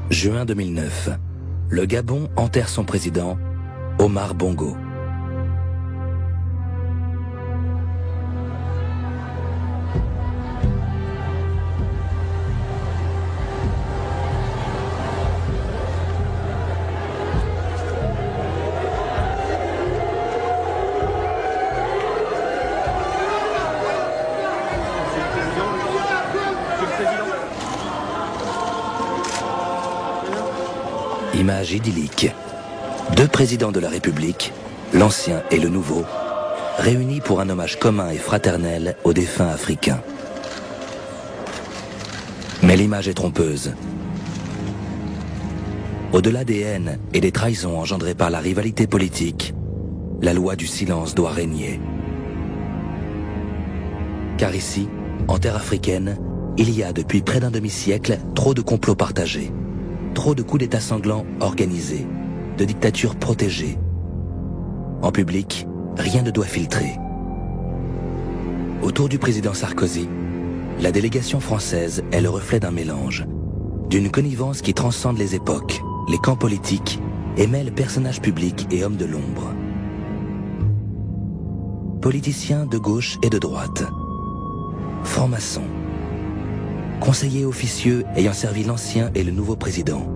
Juin 2009, le Gabon enterre son président, Omar Bongo. Image idyllique. Deux présidents de la République, l'ancien et le nouveau, réunis pour un hommage commun et fraternel aux défunts africains. Mais l'image est trompeuse. Au-delà des haines et des trahisons engendrées par la rivalité politique, la loi du silence doit régner. Car ici, en terre africaine, il y a depuis près d'un demi-siècle trop de complots partagés. Trop de coups d'état sanglants organisés, de dictatures protégées. En public, rien ne doit filtrer. Autour du président Sarkozy, la délégation française est le reflet d'un mélange, d'une connivence qui transcende les époques, les camps politiques et mêle personnages publics et hommes de l'ombre. Politiciens de gauche et de droite, francs-maçons, conseillers officieux ayant servi l'ancien et le nouveau président.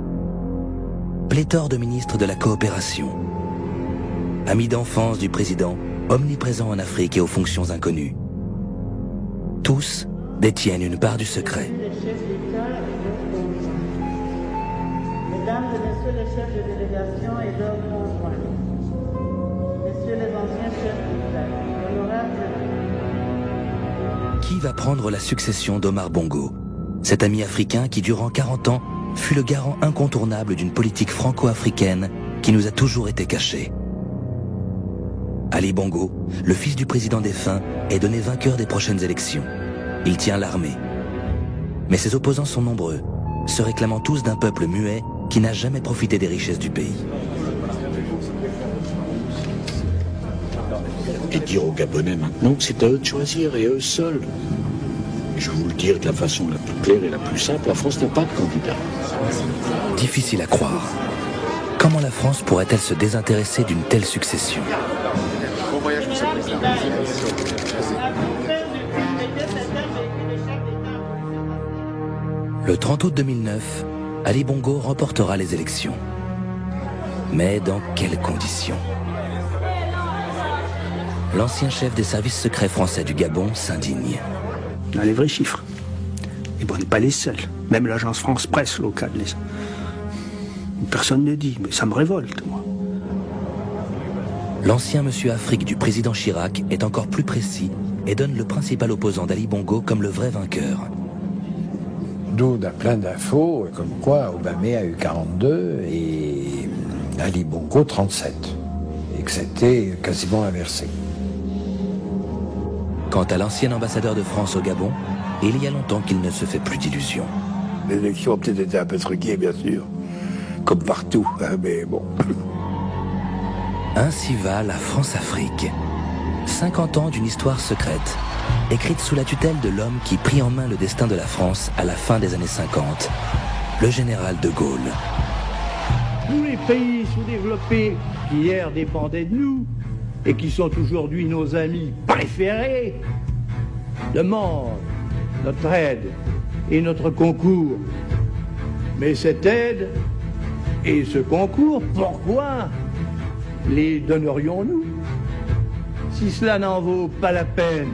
Pléthore de ministres de la coopération. Amis d'enfance du président, omniprésents en Afrique et aux fonctions inconnues. Tous détiennent une part du secret. Mesdames et messieurs les chefs de délégation et leurs conjoints, messieurs les anciens chefs d'État, honorables. Qui va prendre la succession d'Omar Bongo? Cet ami africain qui, durant 40 ans, fut le garant incontournable d'une politique franco-africaine qui nous a toujours été cachée. Ali Bongo, le fils du président défunt, est donné vainqueur des prochaines élections. Il tient l'armée. Mais ses opposants sont nombreux, se réclamant tous d'un peuple muet qui n'a jamais profité des richesses du pays. Et dire aux Gabonais maintenant que c'est à eux de choisir et à eux seuls. Je vais vous le dire de la façon la plus claire et la plus simple, la France n'a pas de candidat. Difficile à croire. Comment la France pourrait-elle se désintéresser d'une telle succession? Bon voyage, monsieur le président. Le 30 août 2009, Ali Bongo remportera les élections. Mais dans quelles conditions? L'ancien chef des services secrets français du Gabon s'indigne. On a les vrais chiffres. Et bon, on n'est pas les seuls. Même l'agence France-Presse locale. Personne ne dit, mais ça me révolte, moi. L'ancien monsieur Afrique du président Chirac est encore plus précis et donne le principal opposant d'Ali Bongo comme le vrai vainqueur. D'où plein d'infos, comme quoi Obama a eu 42 et Ali Bongo 37. Et que c'était quasiment inversé. Quant à l'ancien ambassadeur de France au Gabon, il y a longtemps qu'il ne se fait plus d'illusions. Les élections ont peut-être été un peu truquées, bien sûr, comme partout, hein, mais bon. Ainsi va la France-Afrique. 50 ans d'une histoire secrète, écrite sous la tutelle de l'homme qui prit en main le destin de la France à la fin des années 50, le général de Gaulle. Tous les pays sous-développés qui hier dépendaient de nous, et qui sont aujourd'hui nos amis préférés, demandent notre aide et notre concours. Mais cette aide et ce concours, pourquoi les donnerions-nous? Si cela n'en vaut pas la peine